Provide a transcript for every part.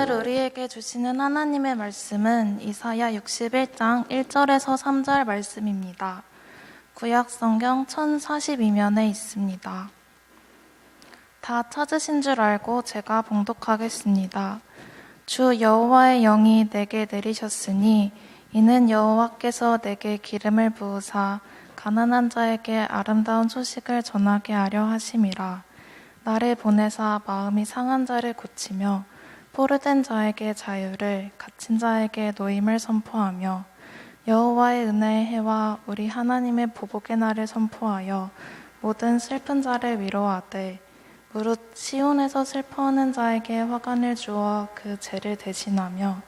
오늘 우리에게 주시는 하나님의 말씀은 이사야 61장 1절에서 3절 말씀입니다. 구약성경 1042면에 있습니다. 다 찾으신 줄 알고 제가 봉독하겠습니다. 주 여호와의 영이 내게 내리셨으니 이는 여호와께서 내게 기름을 부으사 가난한 자에게 아름다운 소식을 전하게 하려 하심이라. 나를 보내사 마음이 상한 자를 고치며 포로된 자에게 자유를, 갇힌 자에게 노임을 선포하며 여호와의 은혜의 해와 우리 하나님의 보복의 날을 선포하여 모든 슬픈 자를 위로하되 무릇 시온에서 슬퍼하는 자에게 화관을 주어 그 죄를 대신하며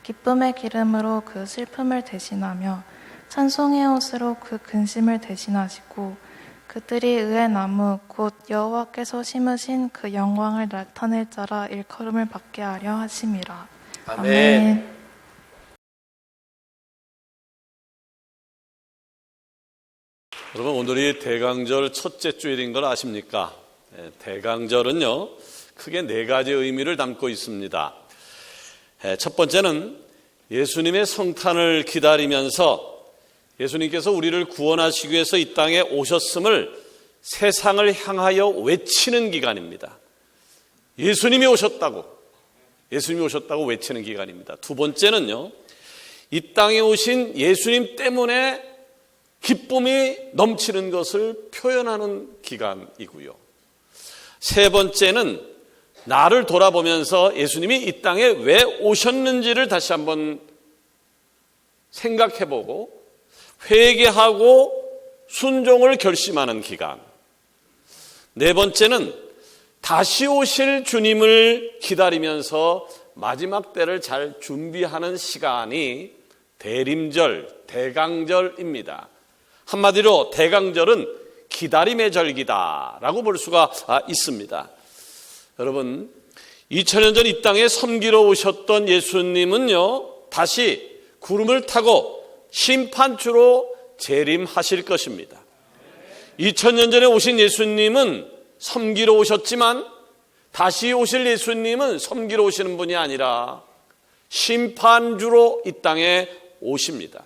기쁨의 기름으로 그 슬픔을 대신하며 찬송의 옷으로 그 근심을 대신하시고 그들이 의의 나무 곧 여호와께서 심으신 그 영광을 나타낼 자라 일컬음을 받게 하려 하심이라. 아멘. 여러분, 오늘이 대강절 첫째 주일인 걸 아십니까? 대강절은요, 크게 네 가지 의미를 담고 있습니다. 첫 번째는 예수님의 성탄을 기다리면서 예수님께서 우리를 구원하시기 위해서 이 땅에 오셨음을 세상을 향하여 외치는 기간입니다. 예수님이 오셨다고 외치는 기간입니다. 두 번째는요, 이 땅에 오신 예수님 때문에 기쁨이 넘치는 것을 표현하는 기간이고요. 세 번째는 나를 돌아보면서 예수님이 이 땅에 왜 오셨는지를 다시 한번 생각해보고 회개하고 순종을 결심하는 기간. 네 번째는 다시 오실 주님을 기다리면서 마지막 때를 잘 준비하는 시간이 대림절, 대강절입니다. 한마디로 대강절은 기다림의 절기다라고 볼 수가 있습니다. 여러분, 2000년 전 이 땅에 섬기러 오셨던 예수님은요, 다시 구름을 타고 심판주로 재림하실 것입니다. 2000년 전에 오신 예수님은 섬기러 오셨지만 다시 오실 예수님은 섬기러 오시는 분이 아니라 심판주로 이 땅에 오십니다.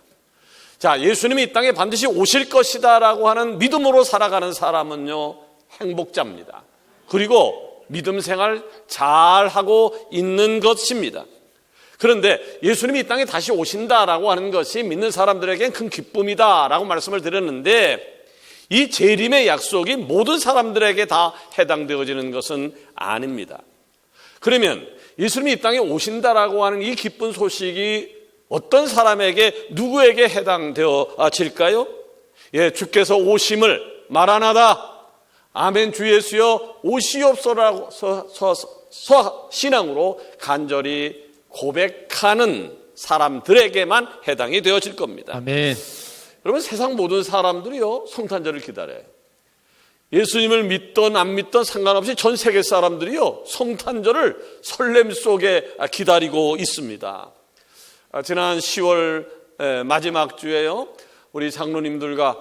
자, 예수님이 이 땅에 반드시 오실 것이다 라고 하는 믿음으로 살아가는 사람은요, 행복자입니다. 그리고 믿음 생활 잘하고 있는 것입니다. 그런데 예수님이 이 땅에 다시 오신다라고 하는 것이 믿는 사람들에겐 큰 기쁨이다라고 말씀을 드렸는데, 이 재림의 약속이 모든 사람들에게 다 해당되어지는 것은 아닙니다. 그러면 예수님이 이 땅에 오신다라고 하는 이 기쁜 소식이 어떤 사람에게, 누구에게 해당되어질까요? 주께서 오심을 마라나다, 아멘 주 예수여 오시옵소라고 신앙으로 간절히 고백하는 사람들에게만 해당이 되어질 겁니다. 아멘. 여러분, 세상 모든 사람들이요, 성탄절을 기다려요. 예수님을 믿던 안 믿던 상관없이 전 세계 사람들이요, 성탄절을 설렘 속에 기다리고 있습니다. 지난 10월 마지막 주에요, 우리 장로님들과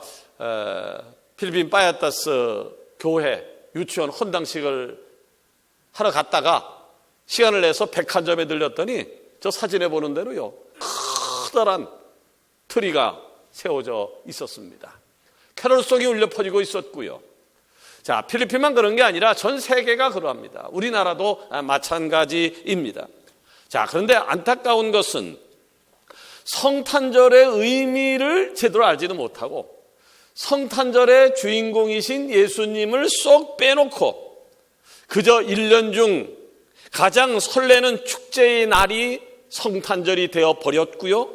필리핀 빠야타스 교회 유치원 헌당식을 하러 갔다가 시간을 내서 백화점에 들렸더니 저 사진에 보는 대로요, 커다란 트리가 세워져 있었습니다. 캐롤송이 울려 퍼지고 있었고요. 자, 필리핀만 그런 게 아니라 전 세계가 그러합니다. 우리나라도 마찬가지입니다. 자, 그런데 안타까운 것은 성탄절의 의미를 제대로 알지도 못하고 성탄절의 주인공이신 예수님을 쏙 빼놓고 그저 1년 중 가장 설레는 축제의 날이 성탄절이 되어 버렸고요.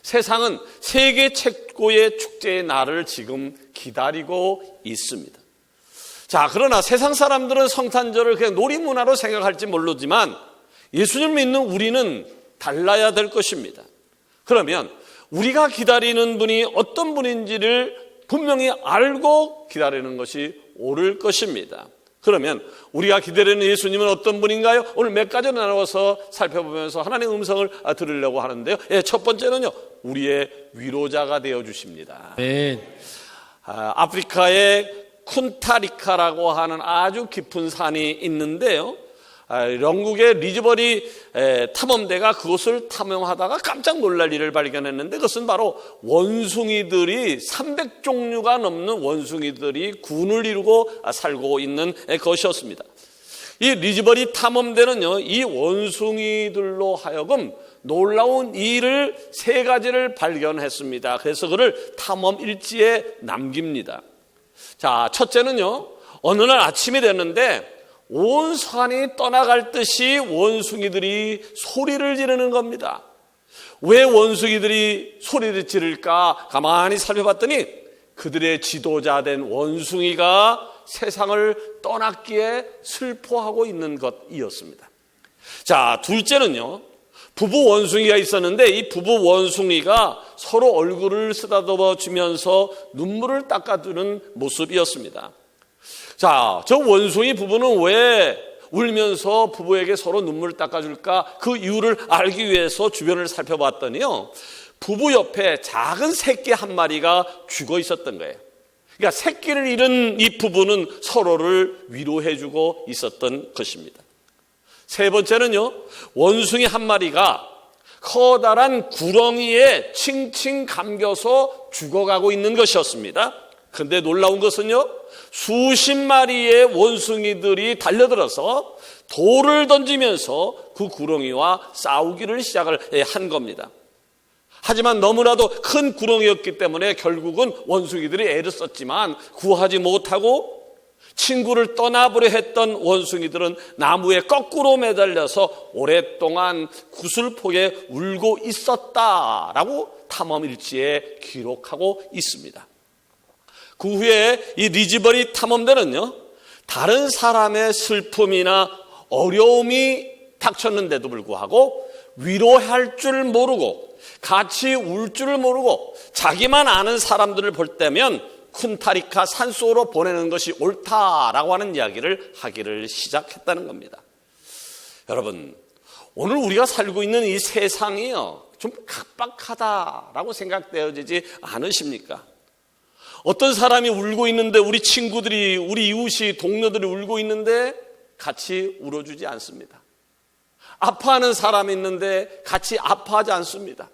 세상은 세계 최고의 축제의 날을 지금 기다리고 있습니다. 자, 그러나 세상 사람들은 성탄절을 그냥 놀이문화로 생각할지 모르지만 예수님을 믿는 우리는 달라야 될 것입니다. 그러면 우리가 기다리는 분이 어떤 분인지를 분명히 알고 기다리는 것이 옳을 것입니다. 그러면 우리가 기다리는 예수님은 어떤 분인가요? 오늘 몇 가지로 나눠서 살펴보면서 하나님의 음성을 들으려고 하는데요. 첫 번째는요, 우리의 위로자가 되어주십니다. 아멘. 아프리카의 쿤타리카라고 하는 아주 깊은 산이 있는데요, 영국의 리즈버리 탐험대가 그것을 탐험하다가 깜짝 놀랄 일을 발견했는데, 그것은 바로 원숭이들이 300종류가 넘는 원숭이들이 군을 이루고 살고 있는 것이었습니다. 이 리즈버리 탐험대는요, 이 원숭이들로 하여금 놀라운 일을 3가지를 발견했습니다. 그래서 그를 탐험 일지에 남깁니다. 자, 첫째는요, 어느 날 아침이 됐는데 온 산이 떠나갈 듯이 원숭이들이 소리를 지르는 겁니다. 왜 원숭이들이 소리를 지를까 가만히 살펴봤더니 그들의 지도자 된 원숭이가 세상을 떠났기에 슬퍼하고 있는 것이었습니다. 자, 둘째는요, 부부 원숭이가 있었는데 이 부부 원숭이가 서로 얼굴을 쓰다듬어 주면서 눈물을 닦아주는 모습이었습니다. 자, 저 원숭이 부부는 왜 울면서 부부에게 서로 눈물을 닦아줄까? 그 이유를 알기 위해서 주변을 살펴봤더니요, 부부 옆에 작은 새끼 한 마리가 죽어 있었던 거예요. 그러니까 새끼를 잃은 이 부부는 서로를 위로해주고 있었던 것입니다. 세 번째는요, 원숭이 한 마리가 커다란 구렁이에 칭칭 감겨서 죽어가고 있는 것이었습니다. 그런데 놀라운 것은요, 수십 마리의 원숭이들이 달려들어서 돌을 던지면서 그 구렁이와 싸우기를 시작을 한 겁니다. 하지만 너무나도 큰 구렁이였기 때문에 결국은 원숭이들이 애를 썼지만 구하지 못하고 친구를 떠나보려 했던 원숭이들은 나무에 거꾸로 매달려서 오랫동안 구슬폭에 울고 있었다라고 탐험 일지에 기록하고 있습니다. 그 후에 이 리즈버리 탐험대는요, 다른 사람의 슬픔이나 어려움이 닥쳤는데도 불구하고 위로할 줄 모르고 같이 울 줄 모르고 자기만 아는 사람들을 볼 때면 쿤타리카 산속으로 보내는 것이 옳다라고 하는 이야기를 하기를 시작했다는 겁니다. 여러분, 오늘 우리가 살고 있는 이 세상이요, 좀 각박하다라고 생각되어지지 않으십니까? 어떤 사람이 울고 있는데 우리 친구들이, 우리 이웃이, 동료들이 울고 있는데 같이 울어주지 않습니다. 아파하는 사람이 있는데 같이 아파하지 않습니다.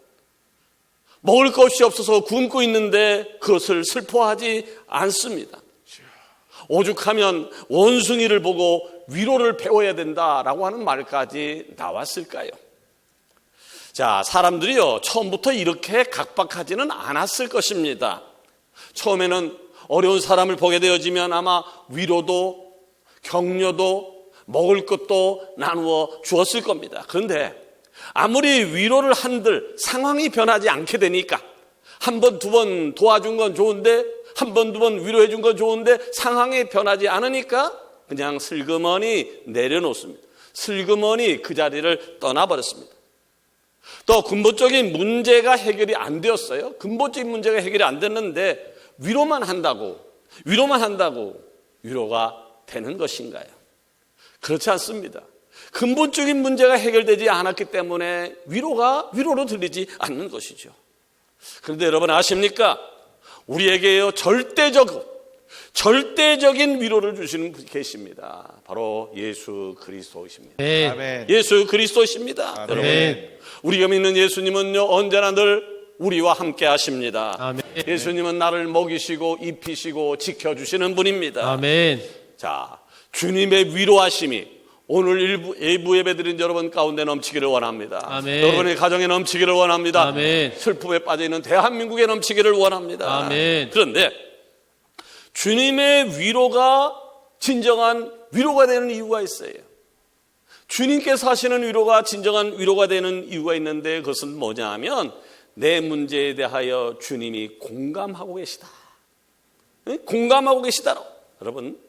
먹을 것이 없어서 굶고 있는데 그것을 슬퍼하지 않습니다. 오죽하면 원숭이를 보고 위로를 배워야 된다라고 하는 말까지 나왔을까요? 자, 사람들이요, 처음부터 이렇게 각박하지는 않았을 것입니다. 처음에는 어려운 사람을 보게 되어지면 아마 위로도 격려도 먹을 것도 나누어 주었을 겁니다. 그런데 아무리 위로를 한들 상황이 변하지 않게 되니까 한 번, 두 번 도와준 건 좋은데, 한 번, 두 번 위로해 준 건 좋은데 상황이 변하지 않으니까 그냥 슬그머니 내려놓습니다. 슬그머니 그 자리를 떠나버렸습니다. 또 근본적인 문제가 해결이 안 되었어요. 근본적인 문제가 해결이 안 됐는데 위로만 한다고 위로가 되는 것인가요? 그렇지 않습니다. 근본적인 문제가 해결되지 않았기 때문에 위로로 들리지 않는 것이죠. 그런데 여러분 아십니까? 우리에게요, 절대적인 위로를 주시는 분이 계십니다. 바로 예수 그리스도이십니다. 아멘. 예수 그리스도이십니다. 아멘. 여러분, 우리가 믿는 예수님은요, 언제나 늘 우리와 함께 하십니다. 아멘. 예수님은 나를 먹이시고 입히시고 지켜주시는 분입니다. 아멘. 자, 주님의 위로하심이 오늘 일부 예배드린 여러분 가운데 넘치기를 원합니다. 아멘. 여러분의 가정에 넘치기를 원합니다. 아멘. 슬픔에 빠져있는 대한민국에 넘치기를 원합니다. 아멘. 그런데 주님의 위로가 진정한 위로가 되는 이유가 있어요. 주님께서 하시는 위로가 진정한 위로가 되는 이유가 있는데 그것은 뭐냐 하면 내 문제에 대하여 주님이 공감하고 계시다. 공감하고 계시다. 여러분,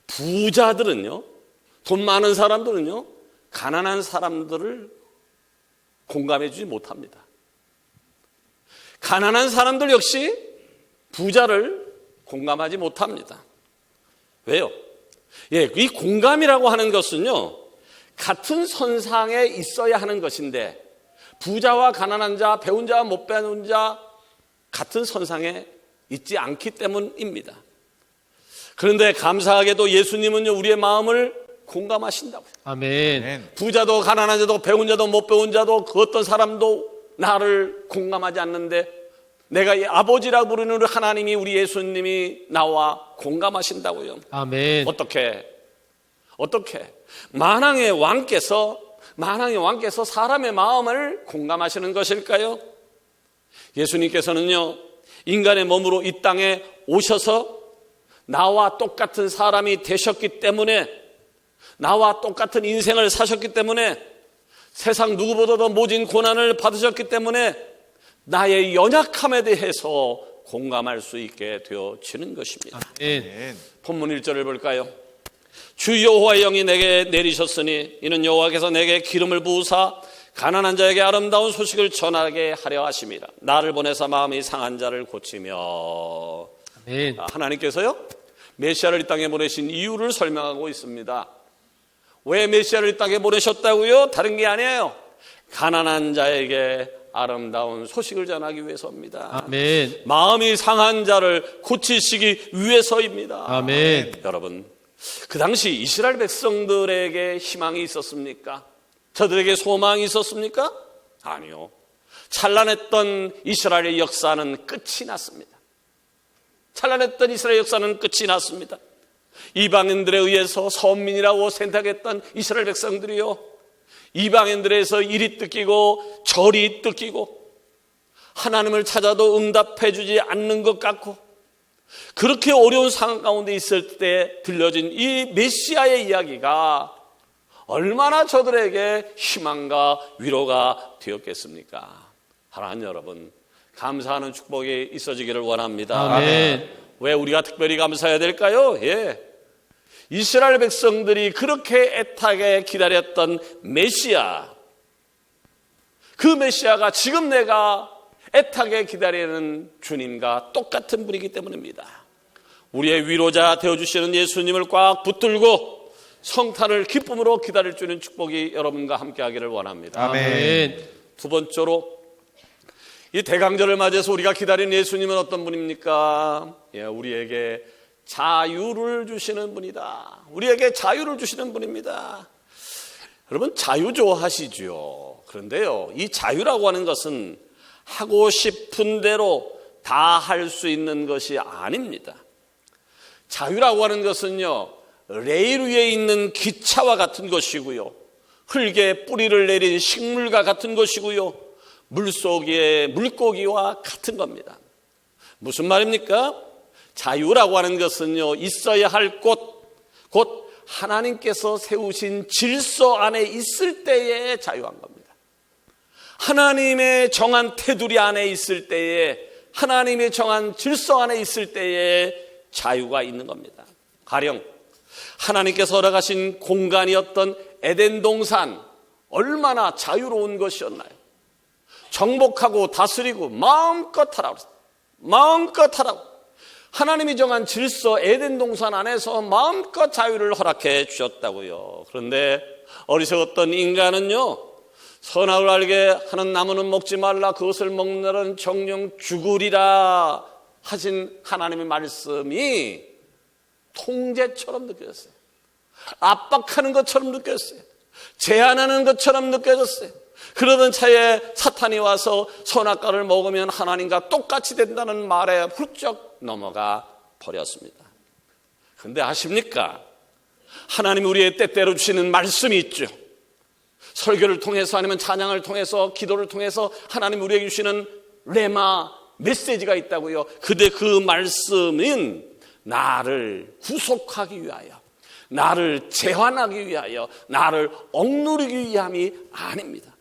부자들은요, 돈 많은 사람들은요, 가난한 사람들을 공감해 주지 못합니다. 가난한 사람들 역시 부자를 공감하지 못합니다. 왜요? 이 공감이라고 하는 것은요, 같은 선상에 있어야 하는 것인데 부자와 가난한 자, 배운 자와 못 배운 자 같은 선상에 있지 않기 때문입니다. 그런데 감사하게도 예수님은요, 우리의 마음을 공감하신다고요. 아멘. 부자도 가난한 자도 배운 자도 못 배운 자도 그 어떤 사람도 나를 공감하지 않는데 내가 이 아버지라 부르는 우리 하나님이, 우리 예수님이 나와 공감하신다고요. 아멘. 어떻게 만왕의 왕께서 사람의 마음을 공감하시는 것일까요? 예수님께서는요, 인간의 몸으로 이 땅에 오셔서 나와 똑같은 사람이 되셨기 때문에, 나와 똑같은 인생을 사셨기 때문에, 세상 누구보다도 모진 고난을 받으셨기 때문에 나의 연약함에 대해서 공감할 수 있게 되어지는 것입니다. 아멘. 본문 1절을 볼까요? 주 여호와의 영이 내게 내리셨으니 이는 여호와께서 내게 기름을 부으사 가난한 자에게 아름다운 소식을 전하게 하려 하심이라. 나를 보내사 마음이 상한 자를 고치며. 아멘. 하나님께서요, 메시아를 이 땅에 보내신 이유를 설명하고 있습니다. 왜 메시아를 이 땅에 보내셨다고요? 다른 게 아니에요. 가난한 자에게 아름다운 소식을 전하기 위해서입니다. 아멘. 마음이 상한 자를 고치시기 위해서입니다. 아멘. 여러분, 그 당시 이스라엘 백성들에게 희망이 있었습니까? 저들에게 소망이 있었습니까? 아니요. 찬란했던 이스라엘의 역사는 끝이 났습니다. 찬란했던 이스라엘 역사는 끝이 났습니다. 이방인들에 의해서 선민이라고 생각했던 이스라엘 백성들이요, 이방인들에서 이리 뜯기고 저리 뜯기고 하나님을 찾아도 응답해 주지 않는 것 같고, 그렇게 어려운 상황 가운데 있을 때 들려진 이 메시아의 이야기가 얼마나 저들에게 희망과 위로가 되었겠습니까? 하나님 여러분, 감사하는 축복이 있어지기를 원합니다. 아멘. 왜 우리가 특별히 감사해야 될까요? 이스라엘 백성들이 그렇게 애타게 기다렸던 메시아, 그 메시아가 지금 내가 애타게 기다리는 주님과 똑같은 분이기 때문입니다. 우리의 위로자 되어주시는 예수님을 꽉 붙들고 성탄을 기쁨으로 기다릴 수 있는 축복이 여러분과 함께하기를 원합니다. 아멘. 두 번째로, 이 대강절을 맞이해서 우리가 기다리는 예수님은 어떤 분입니까? 우리에게 자유를 주시는 분이다. 우리에게 자유를 주시는 분입니다. 여러분, 자유 좋아하시죠? 그런데요, 이 자유라고 하는 것은 하고 싶은 대로 다 할 수 있는 것이 아닙니다. 자유라고 하는 것은요, 레일 위에 있는 기차와 같은 것이고요, 흙에 뿌리를 내린 식물과 같은 것이고요, 물속의 물고기와 같은 겁니다. 무슨 말입니까? 자유라고 하는 것은요, 있어야 할 곳, 곧 하나님께서 세우신 질서 안에 있을 때에 자유한 겁니다. 하나님의 정한 테두리 안에 있을 때에, 하나님의 정한 질서 안에 있을 때에 자유가 있는 겁니다. 가령 하나님께서 허락하신 공간이었던 에덴 동산, 얼마나 자유로운 것이었나요? 정복하고 다스리고 마음껏 하라고 그랬어요. 마음껏 하라고. 하나님이 정한 질서 에덴 동산 안에서 마음껏 자유를 허락해 주셨다고요. 그런데 어리석었던 인간은요, 선악을 알게 하는 나무는 먹지 말라, 그것을 먹는 날은 정령 죽으리라 하신 하나님의 말씀이 통제처럼 느껴졌어요. 압박하는 것처럼 느껴졌어요. 제한하는 것처럼 느껴졌어요. 그러던 차에 사탄이 와서 선악과를 먹으면 하나님과 똑같이 된다는 말에 훌쩍 넘어가 버렸습니다. 그런데 아십니까? 하나님이 우리의 때때로 주시는 말씀이 있죠. 설교를 통해서 아니면 찬양을 통해서, 기도를 통해서 하나님이 우리에게 주시는 레마 메시지가 있다고요. 근데 그 말씀은 나를 구속하기 위하여, 나를 제한하기 위하여, 나를 억누르기 위함이 아닙니다.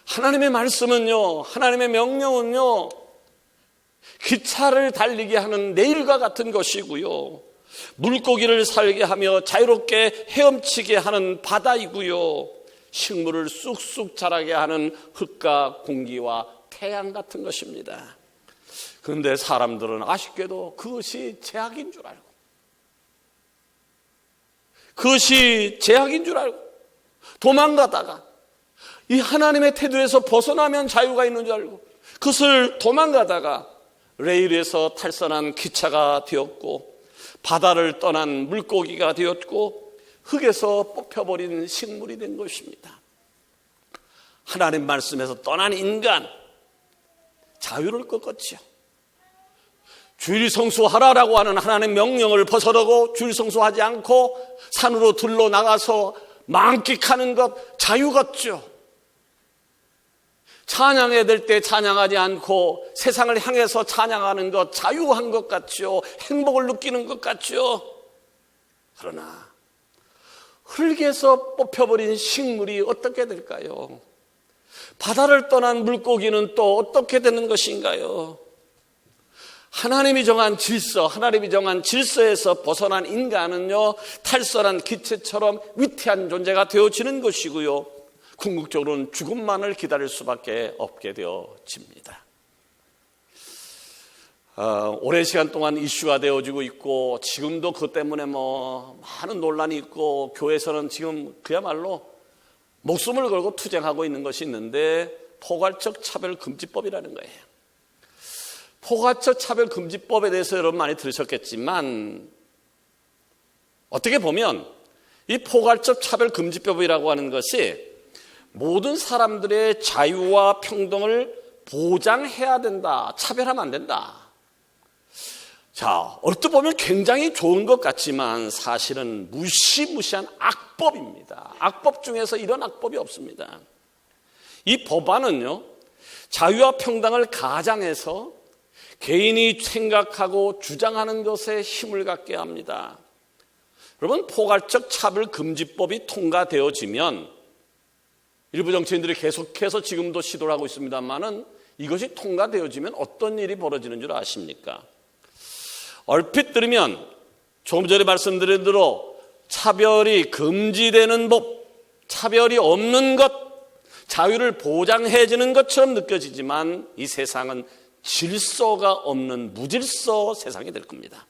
하나님의 말씀은요, 하나님의 명령은요, 기차를 달리게 하는 레일과 같은 것이고요, 물고기를 살게 하며 자유롭게 헤엄치게 하는 바다이고요, 식물을 쑥쑥 자라게 하는 흙과 공기와 태양 같은 것입니다. 그런데 사람들은 아쉽게도 그것이 제약인 줄 알고, 그것이 제약인 줄 알고 도망가다가 이 하나님의 테두리에서 벗어나면 자유가 있는 줄 알고 그것을 도망가다가 레일에서 탈선한 기차가 되었고, 바다를 떠난 물고기가 되었고, 흙에서 뽑혀버린 식물이 된 것입니다. 하나님 말씀에서 떠난 인간, 자유를 꺾었지요. 주일 성수하라라고 하는 하나님의 명령을 벗어나고 주일 성수하지 않고 산으로 들러 나가서 만끽하는 것, 자유 같죠. 찬양해야 될 때 찬양하지 않고 세상을 향해서 찬양하는 것, 자유한 것 같죠. 행복을 느끼는 것 같죠. 그러나 흙에서 뽑혀버린 식물이 어떻게 될까요? 바다를 떠난 물고기는 또 어떻게 되는 것인가요? 하나님이 정한 질서, 하나님이 정한 질서에서 벗어난 인간은요, 탈선한 기체처럼 위태한 존재가 되어지는 것이고요, 궁극적으로는 죽음만을 기다릴 수밖에 없게 되어집니다. 오랜 시간 동안 이슈가 되어지고 있고, 지금도 그 때문에 많은 논란이 있고, 교회에서는 지금 그야말로 목숨을 걸고 투쟁하고 있는 것이 있는데, 포괄적 차별금지법이라는 거예요. 포괄적 차별금지법에 대해서 여러분 많이 들으셨겠지만, 어떻게 보면 이 포괄적 차별금지법이라고 하는 것이 모든 사람들의 자유와 평등을 보장해야 된다, 차별하면 안 된다. 자, 얼핏 보면 굉장히 좋은 것 같지만 사실은 무시무시한 악법입니다. 악법 중에서 이런 악법이 없습니다. 이 법안은요, 자유와 평등을 가장해서 개인이 생각하고 주장하는 것에 힘을 갖게 합니다. 여러분, 포괄적 차별금지법이 통과되어지면 일부 정치인들이 계속해서 지금도 시도를 하고 있습니다만은 이것이 통과되어지면 어떤 일이 벌어지는 줄 아십니까? 얼핏 들으면 조금 전에 말씀드린 대로 차별이 금지되는 법, 차별이 없는 것, 자유를 보장해 주는 것처럼 느껴지지만 이 세상은 질서가 없는 무질서 세상이 될 겁니다.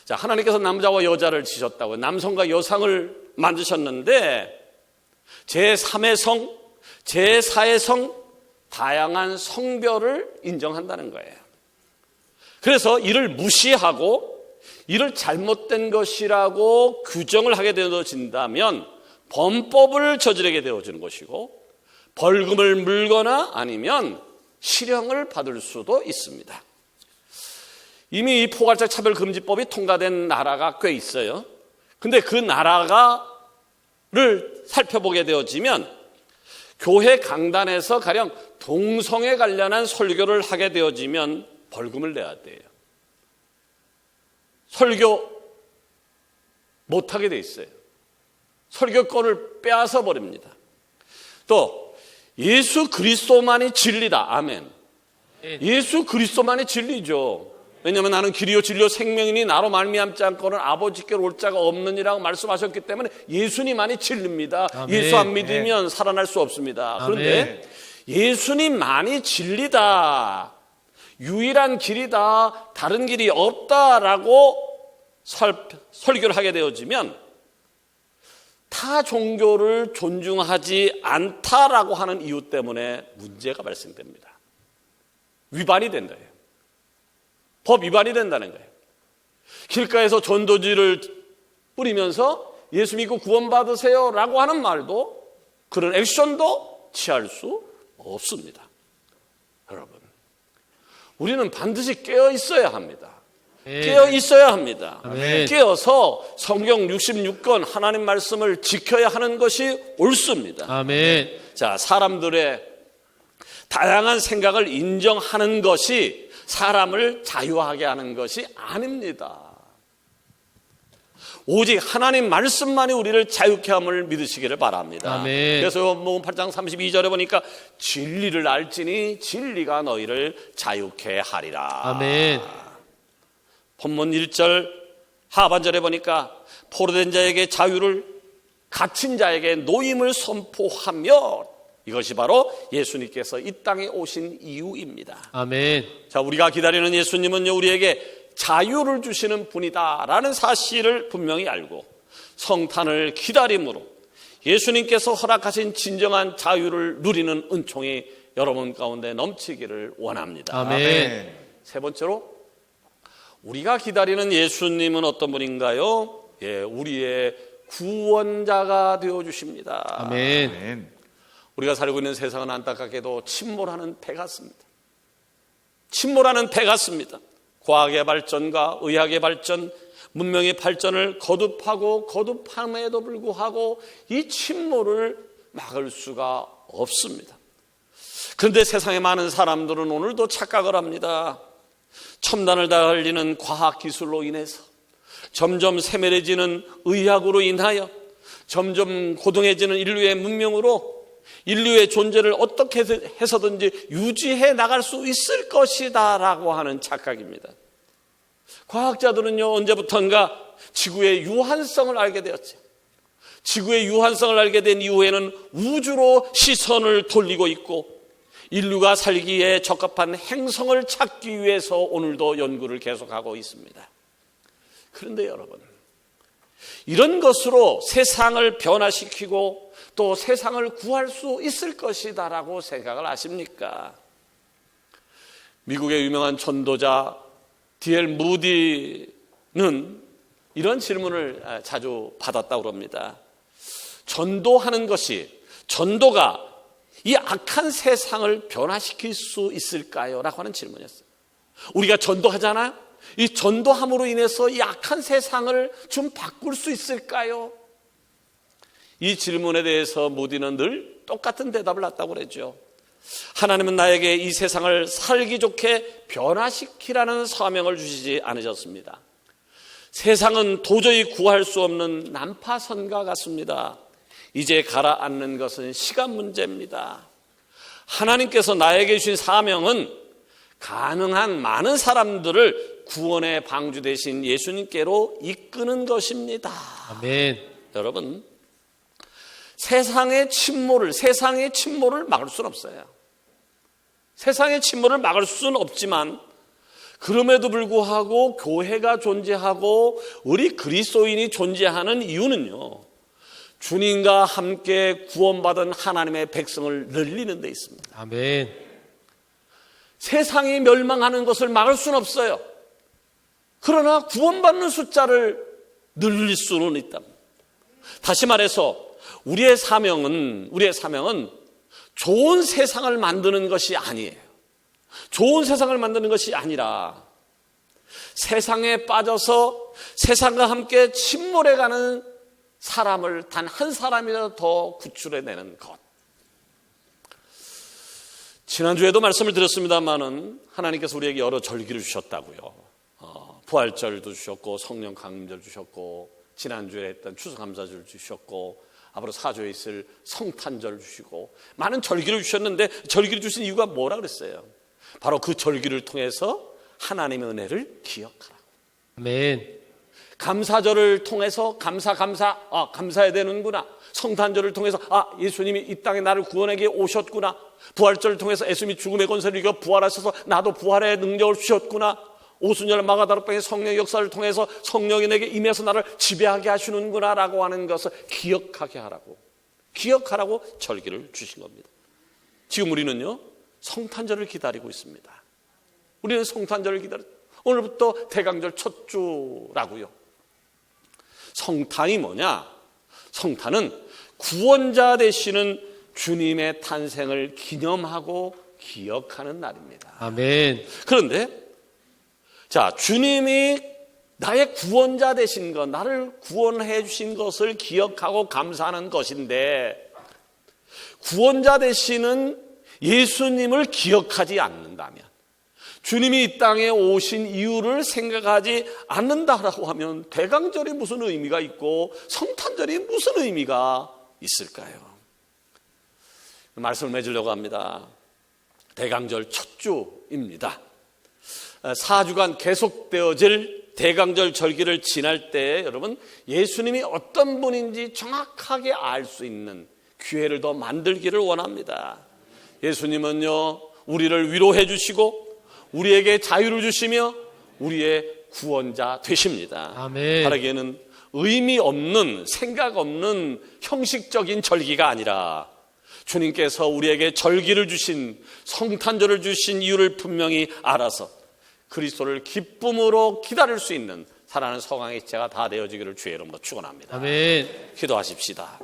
자, 하나님께서 남자와 여자를 지셨다고, 남성과 여성을 만드셨는데 제3의 성, 제4의 성, 다양한 성별을 인정한다는 거예요. 그래서 이를 무시하고 이를 잘못된 것이라고 규정을 하게 되어진다면 범법을 저지르게 되어지는 것이고, 벌금을 물거나 아니면 실형을 받을 수도 있습니다. 이미 이 포괄적 차별금지법이 통과된 나라가 꽤 있어요. 근데 그 나라를 살펴보게 되어지면 교회 강단에서 가령 동성애 관련한 설교를 하게 되어지면 벌금을 내야 돼요. 설교 못하게 돼 있어요. 설교권을 빼앗아 버립니다. 또 예수 그리스도만이 진리다. 아멘. 예수 그리스도만이 진리죠. 왜냐하면 나는 길이요 진리요 생명이니 나로 말미암지 않고는 아버지께로 올 자가 없느니라고 말씀하셨기 때문에 예수님만이 진리입니다. 아멘. 예수 안 믿으면 살아날 수 없습니다. 그런데 아멘. 예수님만이 진리다, 유일한 길이다, 다른 길이 없다라고 설교를 하게 되어지면 타 종교를 존중하지 않다라고 하는 이유 때문에 문제가 발생됩니다. 위반이 된 거예요. 법 위반이 된다는 거예요. 길가에서 전도지를 뿌리면서 예수 믿고 구원받으세요 라고 하는 말도, 그런 액션도 취할 수 없습니다. 여러분, 우리는 반드시 깨어 있어야 합니다. 깨어 있어야 합니다. 아멘. 깨어서 성경 66권 하나님 말씀을 지켜야 하는 것이 옳습니다. 아멘. 자, 사람들의 다양한 생각을 인정하는 것이 사람을 자유하게 하는 것이 아닙니다. 오직 하나님 말씀만이 우리를 자유케 함을 믿으시기를 바랍니다. 아멘. 그래서 요한복음 8장 32절에 보니까 진리를 알지니 진리가 너희를 자유케 하리라. 아멘. 본문 1절 하반절에 보니까 포로된 자에게 자유를, 갇힌 자에게 노임을 선포하며, 이것이 바로 예수님께서 이 땅에 오신 이유입니다. 아멘. 자, 우리가 기다리는 예수님은요, 우리에게 자유를 주시는 분이다라는 사실을 분명히 알고 성탄을 기다림으로 예수님께서 허락하신 진정한 자유를 누리는 은총이 여러분 가운데 넘치기를 원합니다. 아멘. 세 번째로, 우리가 기다리는 예수님은 어떤 분인가요? 예, 우리의 구원자가 되어주십니다. 아멘. 아멘. 우리가 살고 있는 세상은 안타깝게도 침몰하는 배 같습니다. 침몰하는 배 같습니다. 과학의 발전과 의학의 발전, 문명의 발전을 거듭함에도 불구하고 이 침몰을 막을 수가 없습니다. 그런데 세상의 많은 사람들은 오늘도 착각을 합니다. 첨단을 달리는 과학기술로 인해서, 점점 세밀해지는 의학으로 인하여, 점점 고등해지는 인류의 문명으로 인류의 존재를 어떻게 해서든지 유지해 나갈 수 있을 것이다 라고 하는 착각입니다. 과학자들은요, 언제부턴가 지구의 유한성을 알게 되었죠. 지구의 유한성을 알게 된 이후에는 우주로 시선을 돌리고 있고, 인류가 살기에 적합한 행성을 찾기 위해서 오늘도 연구를 계속하고 있습니다. 그런데 여러분, 이런 것으로 세상을 변화시키고 또 세상을 구할 수 있을 것이다 라고 생각을 하십니까? 미국의 유명한 전도자 D.L. 무디는 이런 질문을 자주 받았다고 합니다. 전도가 이 악한 세상을 변화시킬 수 있을까요? 라고 하는 질문이었어요. 우리가 전도하잖아요. 이 전도함으로 인해서 이 악한 세상을 좀 바꿀 수 있을까요? 이 질문에 대해서 무디는 늘 똑같은 대답을 했다고 그랬죠. 하나님은 나에게 이 세상을 살기 좋게 변화시키라는 사명을 주시지 않으셨습니다. 세상은 도저히 구할 수 없는 난파선과 같습니다. 이제 가라앉는 것은 시간 문제입니다. 하나님께서 나에게 주신 사명은 가능한 많은 사람들을 구원의 방주 되신 예수님께로 이끄는 것입니다. 아멘. 여러분, 세상의 침몰을 막을 수는 없어요. 세상의 침몰을 막을 수는 없지만, 그럼에도 불구하고 교회가 존재하고 우리 그리스도인이 존재하는 이유는요, 주님과 함께 구원받은 하나님의 백성을 늘리는 데 있습니다. 아멘. 세상이 멸망하는 것을 막을 수는 없어요. 그러나 구원받는 숫자를 늘릴 수는 있다. 다시 말해서 우리의 사명은 좋은 세상을 만드는 것이 아니에요. 좋은 세상을 만드는 것이 아니라 세상에 빠져서 세상과 함께 침몰해가는 사람을 단 한 사람이라도 더 구출해내는 것. 지난주에도 말씀을 드렸습니다마는 하나님께서 우리에게 여러 절기를 주셨다고요. 부활절도 주셨고, 성령 강림절 주셨고, 지난주에 했던 추수감사절 주셨고, 앞으로 사조에 있을 성탄절 주시고, 많은 절기를 주셨는데, 절기를 주신 이유가 뭐라 그랬어요? 바로 그 절기를 통해서 하나님의 은혜를 기억하라고. 아멘. 감사절을 통해서 감사해야 되는구나. 성탄절을 통해서 예수님이 이 땅에 나를 구원하게 오셨구나. 부활절을 통해서 예수님이 죽음의 권세를 이겨 부활하셔서 나도 부활의 능력을 주셨구나. 오순절 마가다락방의 성령의 역사를 통해서 성령이 내게 임해서 나를 지배하게 하시는구나 라고 하는 것을 기억하라고 절기를 주신 겁니다. 지금 우리는요, 성탄절을 기다리고 있습니다. 우리는 성탄절을 오늘부터 대강절 첫 주라고요. 성탄이 뭐냐? 성탄은 구원자 되시는 주님의 탄생을 기념하고 기억하는 날입니다. 아멘. 그런데 주님이 나의 구원자 되신 것, 나를 구원해 주신 것을 기억하고 감사하는 것인데, 구원자 되시는 예수님을 기억하지 않는다면, 주님이 이 땅에 오신 이유를 생각하지 않는다라고 하면 대강절이 무슨 의미가 있고 성탄절이 무슨 의미가 있을까요? 말씀을 맺으려고 합니다. 대강절 첫 주입니다. 4주간 계속되어질 대강절 절기를 지날 때 여러분, 예수님이 어떤 분인지 정확하게 알 수 있는 기회를 더 만들기를 원합니다. 예수님은요, 우리를 위로해 주시고 우리에게 자유를 주시며 우리의 구원자 되십니다. 아멘. 바라기에는 의미 없는, 생각 없는 형식적인 절기가 아니라 주님께서 우리에게 절기를 주신, 성탄절을 주신 이유를 분명히 알아서 그리스도를 기쁨으로 기다릴 수 있는 사랑하는 서강의 지체가 다 되어지기를 주의 이름으로 축원합니다. 아멘. 기도하십시다.